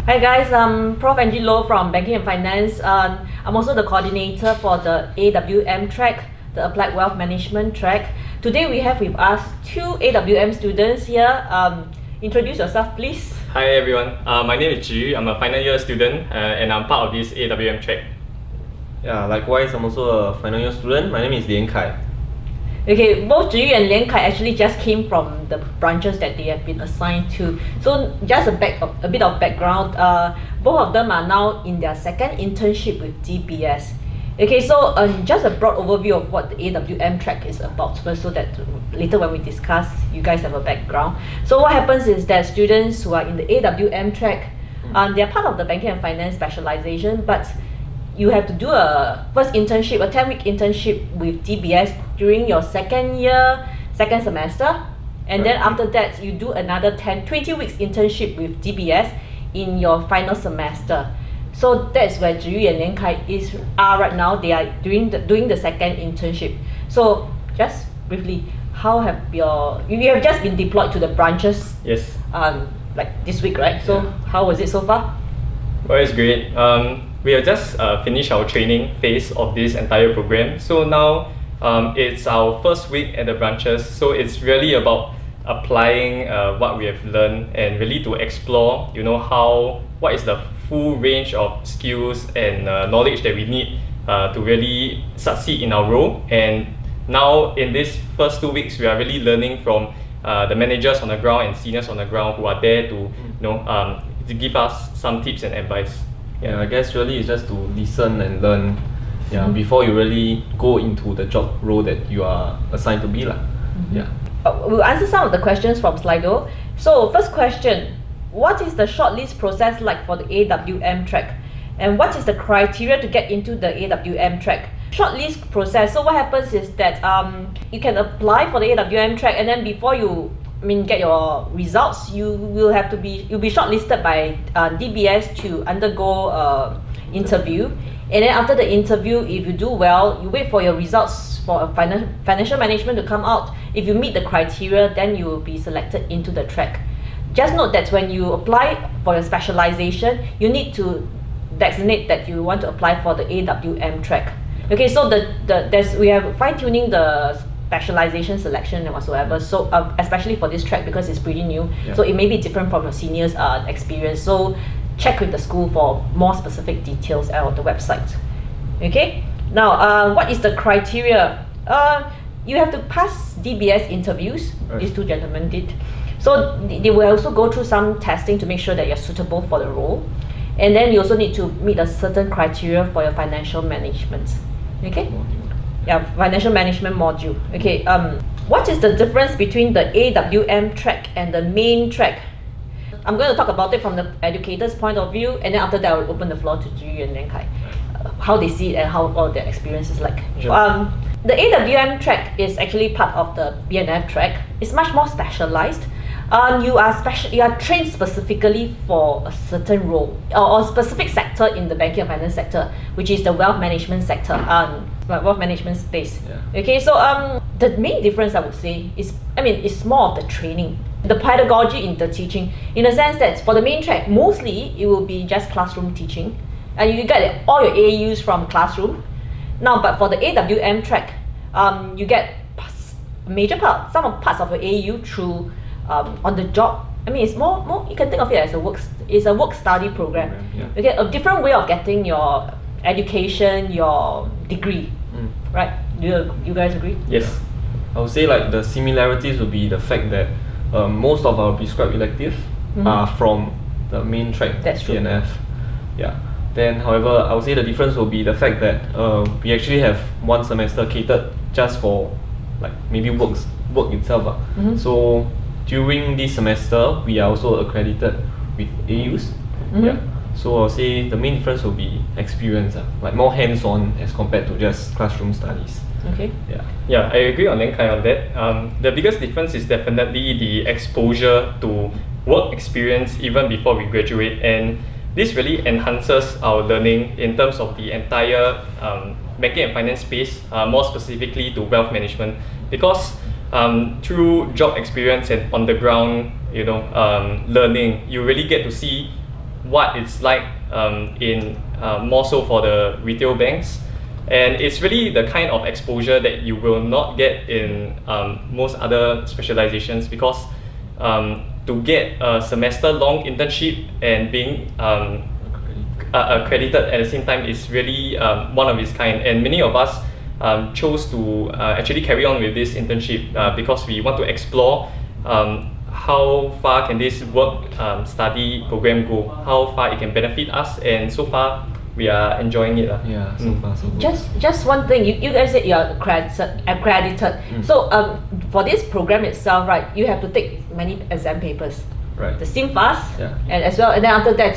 Hi guys, I'm Prof. Angie Low from Banking and Finance. I'm also the coordinator for the AWM track, the Applied Wealth Management track. Today we have with us two AWM students here. Introduce yourself please. Hi everyone, my name is Ji. I'm a final year student and I'm part of this AWM track. Yeah, likewise, I'm also a final year student. My name is Lian Kai. Okay, both Zhi Yu and Lian Kai actually just came from the branches that they have been assigned to. So just a bit of background, both of them are now in their second internship with DBS. Okay, so just a broad overview of what the AWM track is about first, so that later when we discuss, you guys have a background. So what happens is that students who are in the AWM track, they're part of the Banking and Finance specialization, but you have to do a first internship, a 10-week internship with DBS during your second semester. And then after that, you do another 20 weeks internship with DBS in your final semester. So that's where Zhi Yu and Lian Kai are right now. They are doing the second internship. So just briefly, how have you have just been deployed to the branches? Yes. Like this week, right? So how was it so far? Well, it's great. We have just finished our training phase of this entire program. So now it's our first week at the branches. So it's really about applying what we have learned and really to explore, what is the full range of skills and knowledge that we need to really succeed in our role. And now in these first 2 weeks, we are really learning from the managers on the ground and seniors on the ground who are there to give us some tips and advice. Yeah, I guess really it's just to listen and learn before you really go into the job role that you are assigned to be. Yeah. We'll answer some of the questions from Slido. So first question, what is the shortlist process like for the AWM track? And what is the criteria to get into the AWM track? Shortlist process, so what happens is that you can apply for the AWM track, and then before you get your results, you'll be shortlisted by DBS to undergo interview. And then after the interview, if you do well, you wait for your results for a financial management to come out. If you meet the criteria, then you will be selected into the track. Just note that when you apply for your specialization, you need to designate that you want to apply for the AWM track. Okay, so we have fine-tuning the specialization selection and whatsoever, so especially for this track because it's pretty new, so it may be different from your seniors' experience. So check with the school for more specific details on the website. Okay, now what is the criteria? You have to pass DBS interviews. These two gentlemen did. So they will also go through some testing to make sure that you're suitable for the role, and then you also need to meet a certain criteria for your financial management. Okay. Yeah, financial management module. Okay, what is the difference between the AWM track and the main track? I'm going to talk about it from the educator's point of view, and then after that, I'll open the floor to Zhi Yu and Lian Kai, how they see it and how all their experience is like. Sure. The AWM track is actually part of the BNF track. It's much more specialized. You are trained specifically for a certain role or specific sector in the banking and finance sector, which is the wealth management sector, wealth management space. Yeah. Okay, so the main difference I would say is, it's more of the training, the pedagogy in the teaching, in the sense that for the main track, mostly it will be just classroom teaching, and you get all your AUs from classroom. Now, but for the AWM track, you get some parts of your AU through on the job. It's more you can think of it as a work study program. Okay, a different way of getting your education, your degree. Right? Do you guys agree? Yes. I would say the similarities would be the fact that most of our prescribed electives are from the main track. That's true. BNF. Yeah. Then, however, I would say the difference will be the fact that we actually have one semester catered just for maybe work itself. So during this semester, we are also accredited with AUs. Yeah. So I'll say the main difference will be experience, more hands-on as compared to just classroom studies. Okay. Yeah, I agree on Lian Kai on that. The biggest difference is definitely the exposure to work experience even before we graduate, and this really enhances our learning in terms of the entire banking and finance space, more specifically to wealth management, because through job experience and on the ground, learning, you really get to see what it's like in more so for the retail banks. And it's really the kind of exposure that you will not get in most other specializations, because to get a semester-long internship and being accredited at the same time is really one of its kind. And many of us chose to actually carry on with this internship because we want to explore how far can this work study program go, how far it can benefit us, and so far we are enjoying it. Yeah, so far so good. Just one thing, you guys said you're accredited. So for this program itself, right, you have to take many exam papers. Right. The SimFast, Yeah. and as well, and then after that,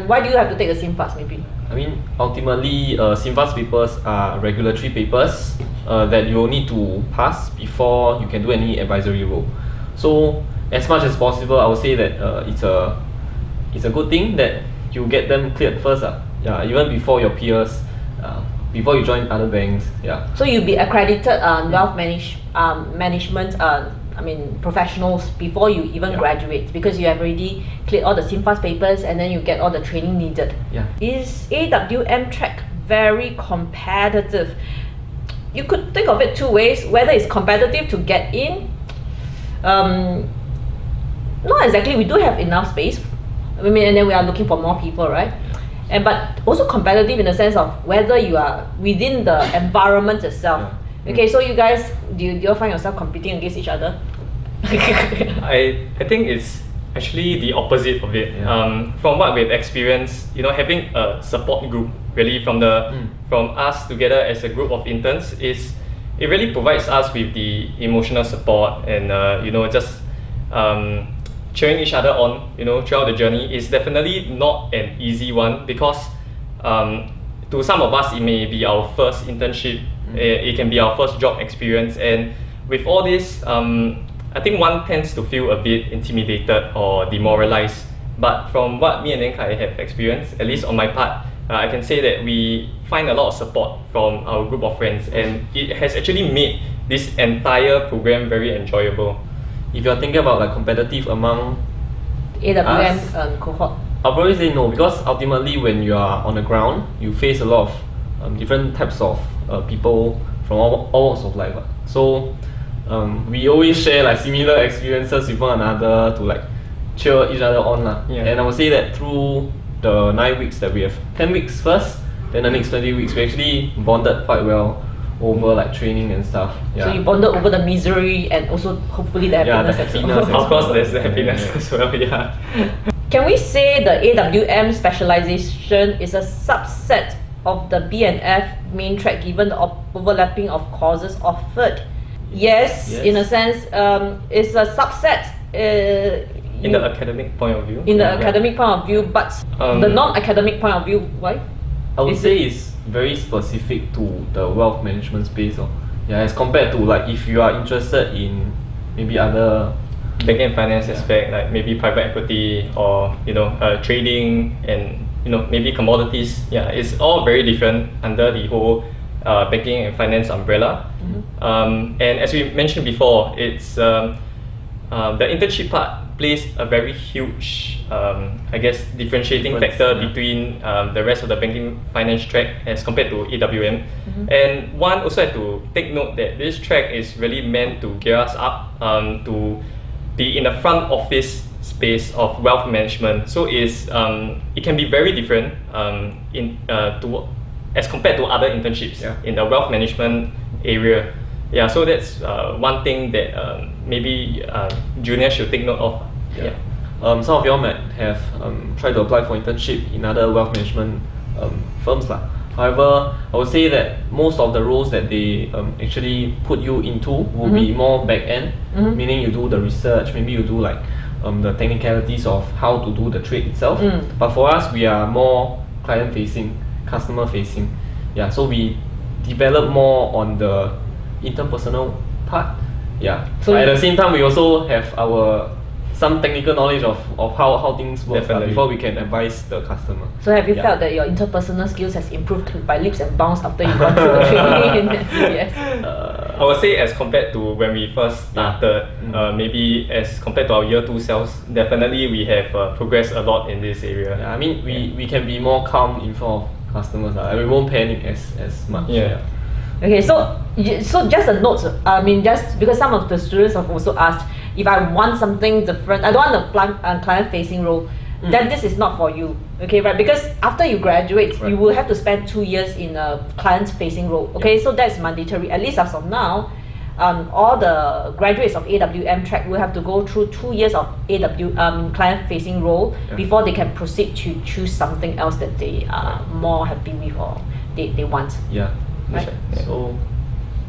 why do you have to take the SimFast maybe? I mean, ultimately, SimFast papers are regulatory papers that you will need to pass before you can do any advisory role. So, as much as possible, I would say that it's a good thing that you get them cleared first. Yeah, even before your peers, before you join other banks. Yeah. So you'll be accredited wealth management professionals before you even graduate, because you have already cleared all the SimFast papers and then you get all the training needed. Yeah. Is AWM track very competitive? You could think of it two ways, whether it's competitive to get in. Not exactly, we do have enough space. I mean, and then we are looking for more people, right? But also competitive in the sense of whether you are within the environment itself. Yeah. Okay, so you guys, do you find yourself competing against each other? I think it's actually the opposite of it. Yeah. From what we've experienced, having a support group really from us together as a group of interns it really provides us with the emotional support and just cheering each other on throughout the journey. Is definitely not an easy one, because to some of us it may be our first internship, it can be our first job experience, and with all this I think one tends to feel a bit intimidated or demoralized. But from what me and Nenkai have experienced, at least on my part, I can say that we find a lot of support from our group of friends, and it has actually made this entire program very enjoyable. If you're thinking about like competitive among AWM us, cohort. I'll probably say no, because ultimately when you are on the ground, you face a lot of different types of people from all walks of life. So we always share like similar experiences with one another to like cheer each other on. Yeah. And I would say that through the 9 weeks that we have, 10 weeks first, then the next 20 weeks, we actually bonded quite well over like training and stuff. Yeah. So you bonded over the misery and also hopefully the happiness. the as happiness well. Of course, there's the happiness as well. Yeah. Can we say the AWM specialization is a subset of the BNF main track given the overlapping of courses offered? Yes. In a sense, it's a subset. In the academic point of view. In the academic point of view, but the non-academic point of view, why? I would say it's very specific to the wealth management space. As compared to like if you are interested in maybe other banking and finance aspect, like maybe private equity or trading and maybe commodities. Yeah, it's all very different under the whole banking and finance umbrella. And as we mentioned before, it's the internship part plays a very huge, differentiating factor between the rest of the banking finance track as compared to AWM. And one also have to take note that this track is really meant to gear us up to be in the front office space of wealth management. So it can be very different as compared to other internships in the wealth management area. Yeah, so that's one thing that maybe juniors should take note of. Some of you all might have tried to apply for internship in other wealth management firms. However, I would say that most of the roles that they actually put you into will be more back end, meaning you do the research, maybe you do like the technicalities of how to do the trade itself. But for us, we are more client facing, customer facing. So we develop more on the interpersonal part. So at the same time, we also have our some technical knowledge of how things work Definitely. before we can advise the customer. So have you Yeah. felt that your interpersonal skills has improved by leaps and bounds after you gone through the training in NBS? I would say as compared to when we first started, maybe as compared to our year 2 selves, definitely we have progressed a lot in this area. Yeah, I mean we can be more calm in front of customers, and we won't panic as much. Yeah. Okay, so just a note. I mean, just because some of the students have also asked if I want something different, I don't want a client-facing role, then this is not for you. Okay, right? Because after you graduate, you will have to spend 2 years in a client-facing role. Okay, so that's mandatory. At least as of now, all the graduates of AWM track will have to go through 2 years of client-facing role before they can proceed to choose something else that they are more happy with or they want. Yeah. Right. So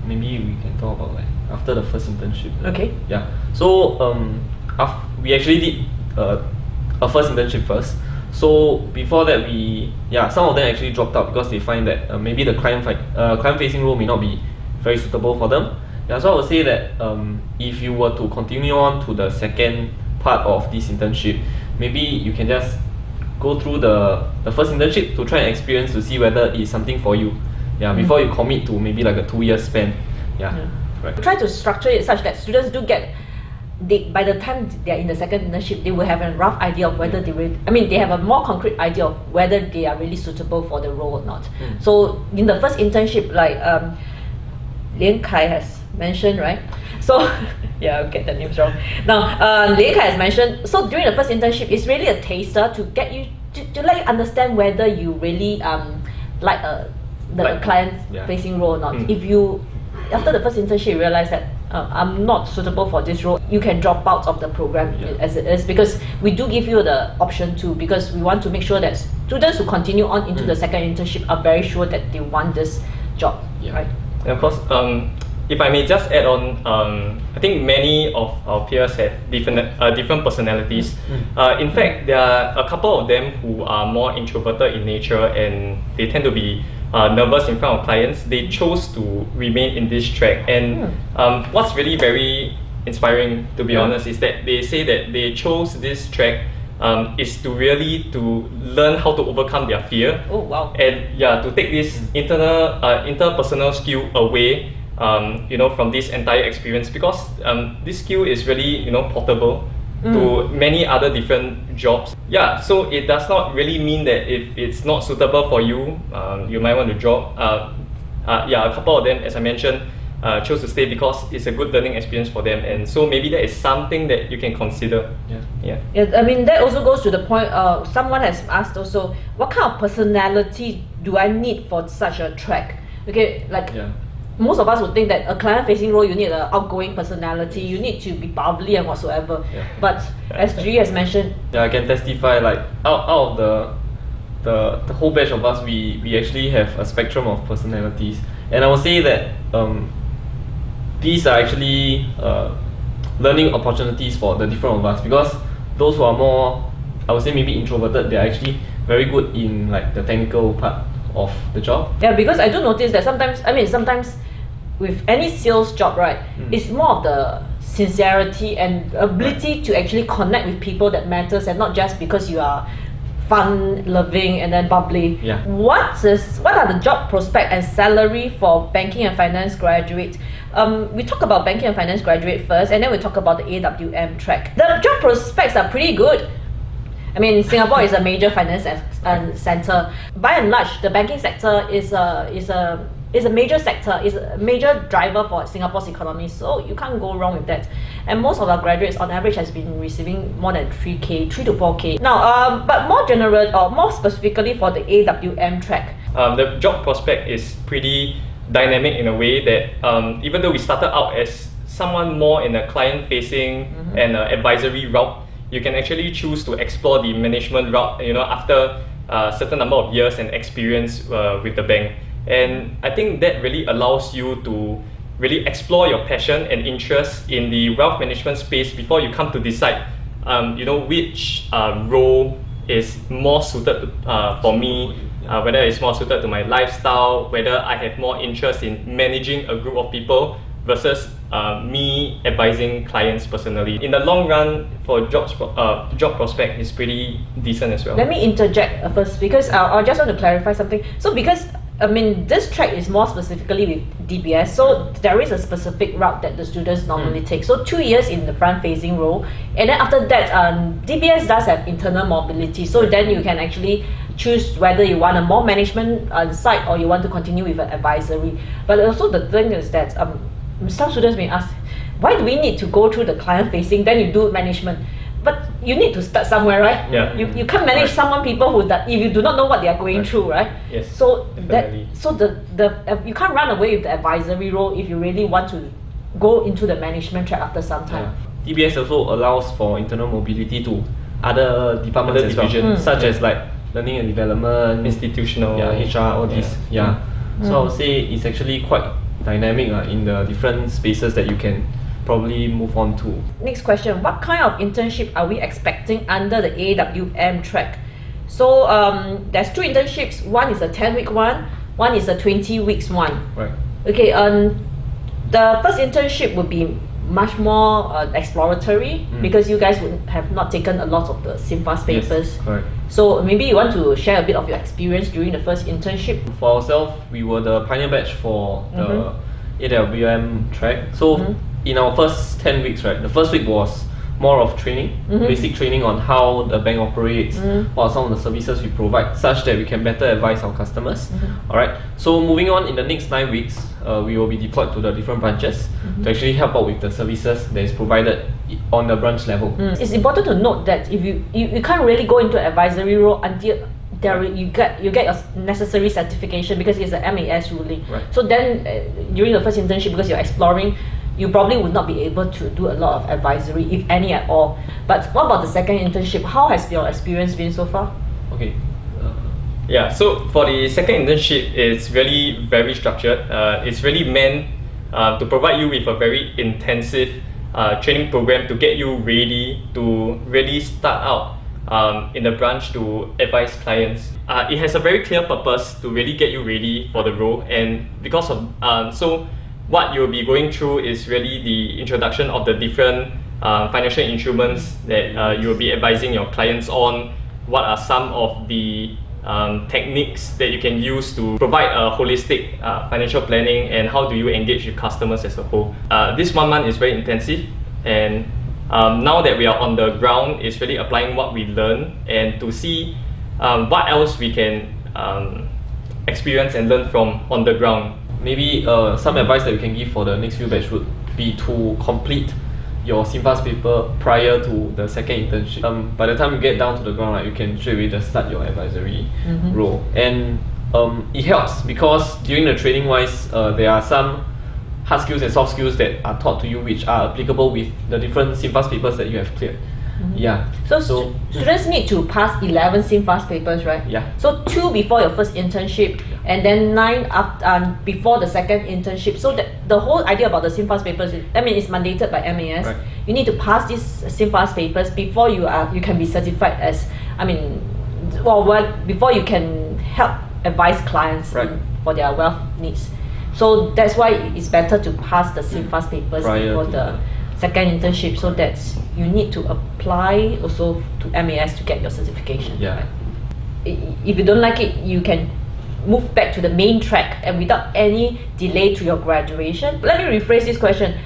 maybe we can talk about like after the first internship. Okay. Yeah. So we actually did a first internship first. So before that, some of them actually dropped out because they find that maybe the client-facing role may not be very suitable for them. Yeah. So I would say that if you were to continue on to the second part of this internship, maybe you can just go through the first internship to try and experience to see whether it's something for you. Yeah, before you commit to maybe like a 2-year span. Yeah. Right. Try to structure it such that students do get, by the time they are in the second internship, they will have a rough idea of whether they have a more concrete idea of whether they are really suitable for the role or not. So in the first internship, like Lian Kai has mentioned, right? So yeah, I'll get the names wrong. Now, Lian Kai has mentioned, so during the first internship, it's really a taster to get you to let you understand whether you really like the client-facing role or not. If you, after the first internship, realize that I'm not suitable for this role, you can drop out of the program as it is, because we do give you the option to, because we want to make sure that students who continue on into the second internship are very sure that they want this job, right? And of course, if I may just add on, I think many of our peers have different personalities. In fact, there are a couple of them who are more introverted in nature and they tend to be nervous in front of clients. They chose to remain in this track, and what's really very inspiring, to be honest, is that they say that they chose this track is to learn how to overcome their fear. Oh wow! And to take this interpersonal skill away, from this entire experience, because this skill is really portable to many other different jobs. Yeah, so it does not really mean that if it's not suitable for you, you might want to drop. A couple of them, as I mentioned, chose to stay because it's a good learning experience for them, and so maybe that is something that you can consider. Yeah, I mean, that also goes to the point, someone has asked also, what kind of personality do I need for such a track? Okay, like most of us would think that a client-facing role, you need an outgoing personality, you need to be bubbly and whatsoever. But as G has mentioned, I can testify, like out of the whole batch of us, we actually have a spectrum of personalities, and I would say that these are actually learning opportunities for the different of us, because those who are more, I would say maybe introverted, they are actually very good in like the technical part of the job. Yeah, because I do notice that sometimes with any sales job, right, it's more of the sincerity and ability to actually connect with people that matters, and not just because you are fun loving and then bubbly. What are the job prospect and salary for banking and finance graduate? We talk about banking and finance graduate first, and then we talk about the AWM track. The job prospects are pretty good. I mean, Singapore is a major finance center. By and large, the banking sector is a major sector, is a major driver for Singapore's economy. So you can't go wrong with that. And most of our graduates, on average, has been receiving more than 3 to 4K. Now, but more general or more specifically for the AWM track, the job prospect is pretty dynamic in a way that even though we started out as someone more in a client-facing and advisory route, you can actually choose to explore the management route, after a certain number of years and experience with the bank. And I think that really allows you to really explore your passion and interest in the wealth management space before you come to decide, which role is more suited for me, whether it's more suited to my lifestyle, whether I have more interest in managing a group of people, versus me advising clients personally. In the long run, for job prospect is pretty decent as well. Let me interject first because I just want to clarify something. So because this track is more specifically with DBS, so there is a specific route that the students normally take. So 2 years in the front-facing role, and then after that, DBS does have internal mobility. So then you can actually choose whether you want a more management side or you want to continue with an advisory. But also the thing is that some students may ask, why do we need to go through the client-facing, then you do management? But you need to start somewhere, right? Yeah. You can't manage people who if you do not know what they are going through, right? Yes. So definitely. you can't run away with the advisory role if you really want to go into the management track after some time. Yeah. DBS also allows for internal mobility to other departments as well, divisions. such as like learning and development, Institutional. HR, all these. Yeah. So I would say it's actually quite dynamic in the different spaces that you can probably move on to. Next question, what kind of internship are we expecting under the AWM track? So there's 2 internships. One is a 10-week one is a 20 weeks one. Right. Okay, the first internship would be much more exploratory because you guys would have not taken a lot of the SimFast papers. Yes, correct. So maybe you want to share a bit of your experience during the first internship. For ourselves, we were the pioneer batch for the AWM track. So in our first 10 weeks, right, the first week was more of training, basic training on how the bank operates, what are some of the services we provide, such that we can better advise our customers. Alright, so moving on, in the next 9 weeks, we will be deployed to the different branches to actually help out with the services that is provided on the branch level. It's important to note that if you can't really go into advisory role until you get your necessary certification because it's an MAS ruling. Right. So then during the first internship, because you're exploring, you probably would not be able to do a lot of advisory, if any at all. But what about the second internship? How has your experience been so far? Okay. Yeah, so for the second internship, it's really very structured. It's really meant to provide you with a very intensive training program to get you ready to really start out in the branch to advise clients. It has a very clear purpose to really get you ready for the role, and because of so what you'll be going through is really the introduction of the different financial instruments that you'll be advising your clients on. What are some of the techniques that you can use to provide a holistic financial planning, and how do you engage with customers as a whole. This 1 month is very intensive, and now that we are on the ground, it's really applying what we learn and to see what else we can experience and learn from on the ground. Maybe some advice that we can give for the next few batch would be to complete your SimFast paper prior to the second internship. By the time you get down to the ground, right, you can straight away just start your advisory role. And it helps because during the training wise, there are some hard skills and soft skills that are taught to you which are applicable with the different SimFast papers that you have cleared. Yeah. So students need to pass 11 SimFast papers, right? Yeah. So 2 before your first internship, and then 9 after, before the second internship. So the whole idea about the SimFast papers, it's mandated by MAS. Right. You need to pass these SimFast papers before you can be certified as, before you can help advise clients for their wealth needs. So that's why it's better to pass the SimFast papers before the second internship, so that you need to apply also to MAS to get your certification. Yeah. Right? If you don't like it, you can move back to the main track and without any delay to your graduation. Let me rephrase this question.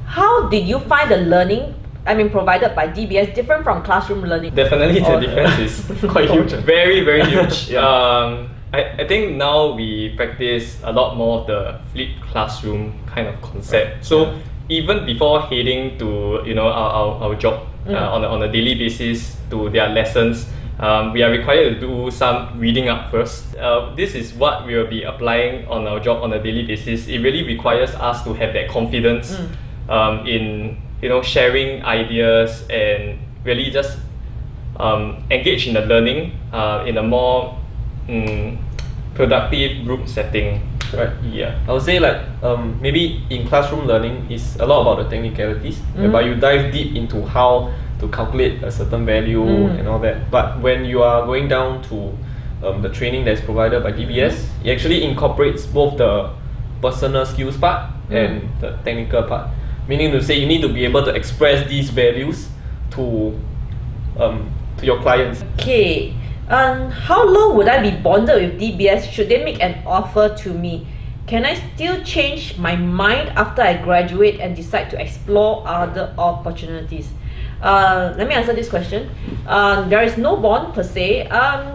How did you find the learning provided by DBS different from classroom learning? Definitely the difference is quite huge. Very, very huge. I think now we practice a lot more of the flipped classroom kind of concept. So even before heading to our job on a daily basis to their lessons, we are required to do some reading up first. This is what we will be applying on our job on a daily basis. It really requires us to have that confidence in sharing ideas and really just engage in the learning in a more productive group setting. Right. Yeah. I would say maybe in classroom learning is a lot about the technicalities, whereby you dive deep into how to calculate a certain value and all that. But when you are going down to the training that's provided by DBS, it actually incorporates both the personal skills part and the technical part. Meaning to say, you need to be able to express these values to your clients. Okay. How long would I be bonded with DBS should they make an offer to me? Can I still change my mind after I graduate and decide to explore other opportunities? Let me answer this question. There is no bond per se.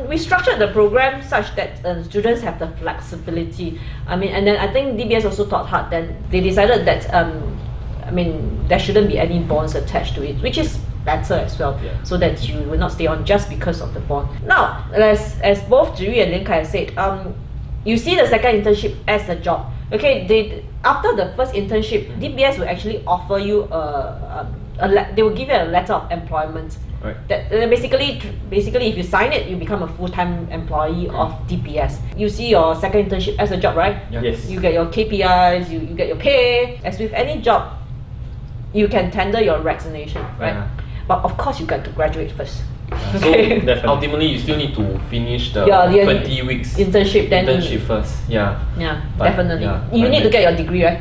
We structured the program such that students have the flexibility. And then I think DBS also thought hard. Then they decided that there shouldn't be any bonds attached to it, which is better as well, so that you will not stay on just because of the bond. Now, as both Zhi and Lin Kai said, you see the second internship as a job. Okay, after the first internship, DBS will actually offer you they will give you a letter of employment. Right. That basically, if you sign it, you become a full-time employee of DBS. You see your second internship as a job, right? Yes. You get your KPIs, you get your pay. As with any job, you can tender your resignation, right? But of course, you got to graduate first. So ultimately, you still need to finish the 20 weeks internship first. Yeah. But, definitely. You need to get your degree, right?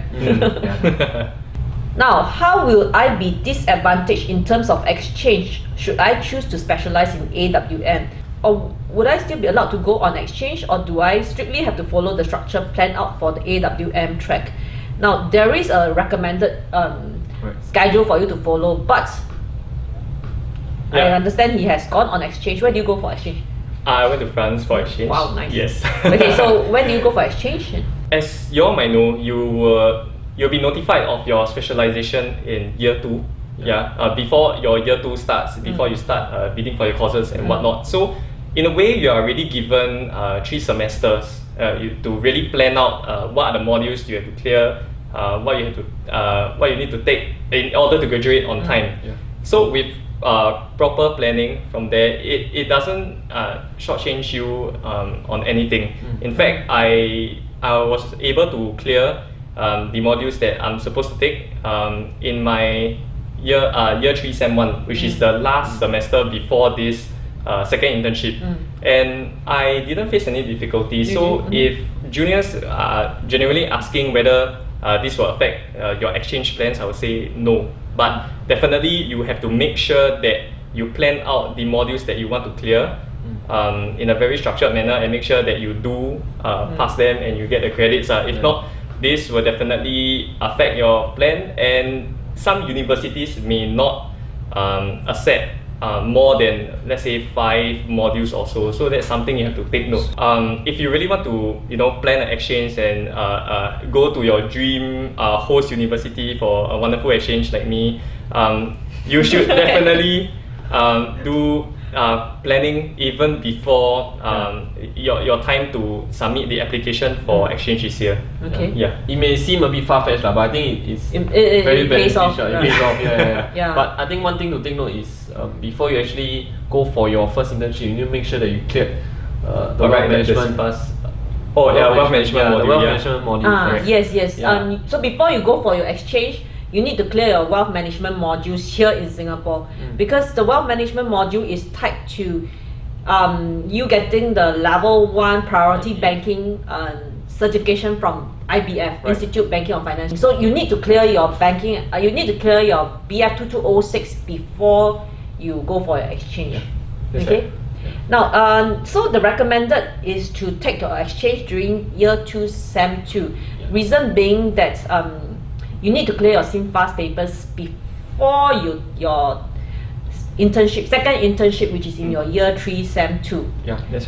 Now, how will I be disadvantaged in terms of exchange should I choose to specialize in AWM? Or would I still be allowed to go on exchange, or do I strictly have to follow the structure planned out for the AWM track? Now, there is a recommended schedule for you to follow, but I understand he has gone on exchange. Where do you go for exchange? I went to France for exchange. Wow, nice. Yes. Okay, so when do you go for exchange? As you all might know, you'll be notified of your specialization in year 2. Before your year 2 starts, before you start bidding for your courses and whatnot. So in a way, you are already given 3 semesters to really plan out what are the modules you have to clear, what you need to take in order to graduate on time. So with proper planning from there, it doesn't shortchange you on anything. In fact, I was able to clear the modules that I'm supposed to take in my year 3 sem 1, which is the last semester before this second internship. And I didn't face any difficulty. So if juniors are genuinely asking whether this will affect your exchange plans, I would say no. But definitely you have to make sure that you plan out the modules that you want to clear in a very structured manner, and make sure that you do pass them and you get the credits. If not, this will definitely affect your plan, and some universities may not accept more than, let's say, 5 modules or so. So that's something you have to take note. If you really want to, plan an exchange and go to your dream host university for a wonderful exchange like me, you should definitely do planning even before your time to submit the application for exchange is here. Okay. It may seem a bit far-fetched, but I think it's very beneficial. It pays off. But I think one thing to take note is before you actually go for your first internship, you need to make sure that you clear the wealth management first. Wealth management module. The wealth management module. Yes. So before you go for your exchange, you need to clear your wealth management modules here in Singapore, because the wealth management module is tied to you getting the level 1 priority banking certification from IBF, Institute Banking and Finance. So you need to clear your banking. You need to clear your BF 2206 before you go for your exchange. Okay. Now, so the recommended is to take your exchange during year 2 sem 2. Reason being that you need to clear your SimFast papers before your internship, second internship, which is in your year 3 sem 2.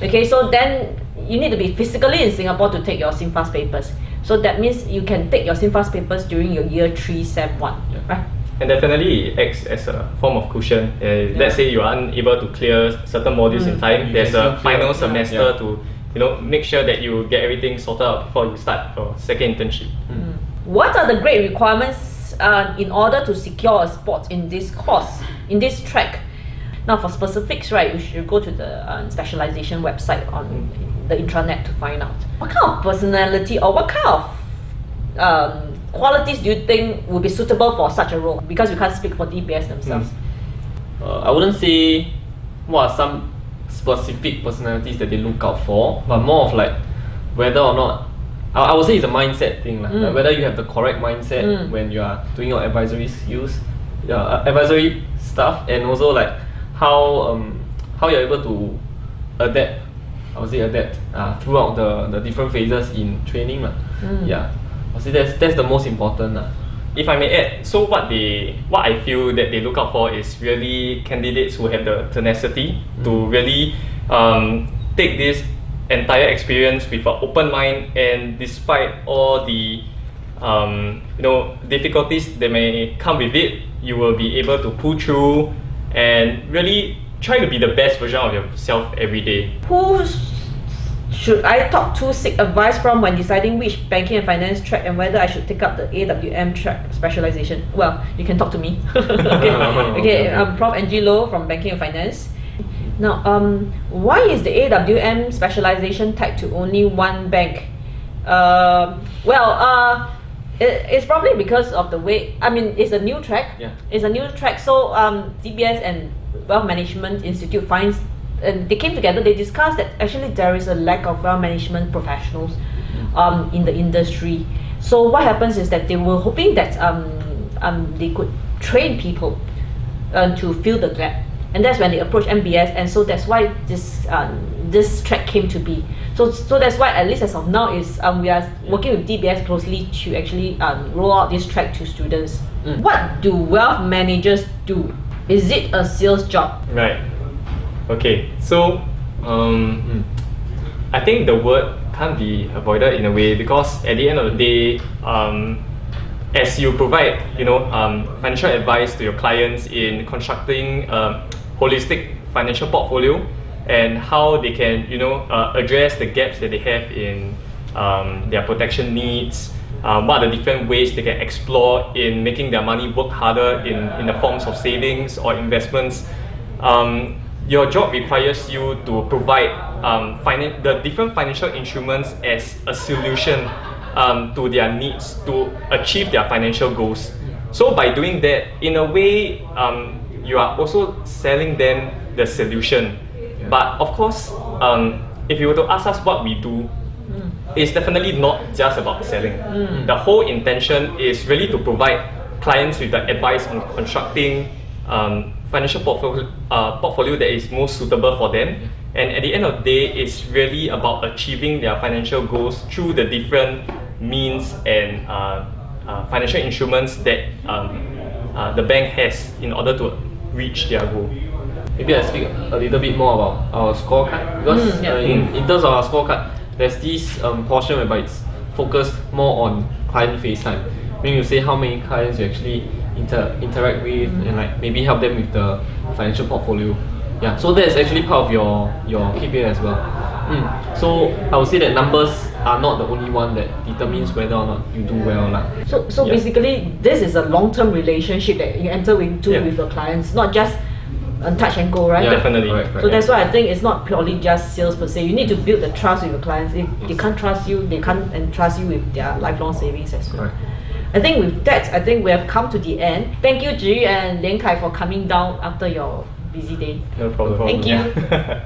Okay, so then you need to be physically in Singapore to take your SimFast papers. So that means you can take your SimFast papers during your year 3 sem 1, right? And definitely it acts as a form of cushion. Let's say you are unable to clear certain modules in time, there's a final semester to make sure that you get everything sorted out before you start your second internship. What are the grade requirements in order to secure a spot in this course, in this track? Now, for specifics, right, you should go to the specialization website on the intranet to find out. What kind of personality or what kind of qualities do you think would be suitable for such a role? Because you can't speak for DBS themselves. I wouldn't say what are some specific personalities that they look out for, but more of like whether or not I would say it's a mindset thing, like whether you have the correct mindset Mm. when you are doing your advisory skills, advisory stuff, and also like how you're able to adapt. I would say adapt throughout the different phases in training, lah. Yeah, I would say that's the most important, lah. If I may add, so what I feel that they look out for is really candidates who have the tenacity to really take this entire experience with an open mind, and despite all the difficulties that may come with it, you will be able to pull through and really try to be the best version of yourself every day. Who should I talk to, seek advice from when deciding which banking and finance track and whether I should take up the AWM track specialization? Well, you can talk to me. Okay, I'm Prof. Angelo from Banking and Finance. Now, why is the AWM specialization tied to only one bank? It's probably because of the way, I mean, it's a new track. Yeah. It's a new track, so DBS and Wealth Management Institute finds, and they came together, they discussed that actually there is a lack of wealth management professionals in the industry. So what happens is that they were hoping that they could train people to fill the gap. And that's when they approached NBS, and so that's why this track came to be. So that's why, at least as of now, is we are working with DBS closely to actually roll out this track to students. What do wealth managers do? Is it a sales job? Right. Okay. So I think the word can't be avoided in a way, because at the end of the day, as you provide financial advice to your clients in constructing holistic financial portfolio and how they can address the gaps that they have in their protection needs, what are the different ways they can explore in making their money work harder in the forms of savings or investments. Your job requires you to provide the different financial instruments as a solution to their needs to achieve their financial goals. So by doing that, in a way, you are also selling them the solution. But of course, if you were to ask us what we do, it's definitely not just about selling. The whole intention is really to provide clients with the advice on constructing financial portfolio that is most suitable for them. And at the end of the day, it's really about achieving their financial goals through the different means and financial instruments that the bank has in order to reach their goal. Maybe I speak a little bit more about our scorecard, because in terms of our scorecard, there's this portion whereby it's focused more on client face time. When you say how many clients you actually interact with and like maybe help them with the financial portfolio. Yeah, so that's actually part of your KPI as well. So I would say that numbers are not the only one that determines whether or not you do well. So basically, this is a long-term relationship that you enter into with your clients, not just touch and go, right? Yeah, definitely. Correct, So that's why I think it's not purely just sales per se. You need to build the trust with your clients. If they can't trust you, they can't entrust you with their lifelong savings as well. Correct. I think with that, I think we have come to the end. Thank you, Ji and Lian Kai, for coming down after your busy day. No problem. Thank you. Yeah.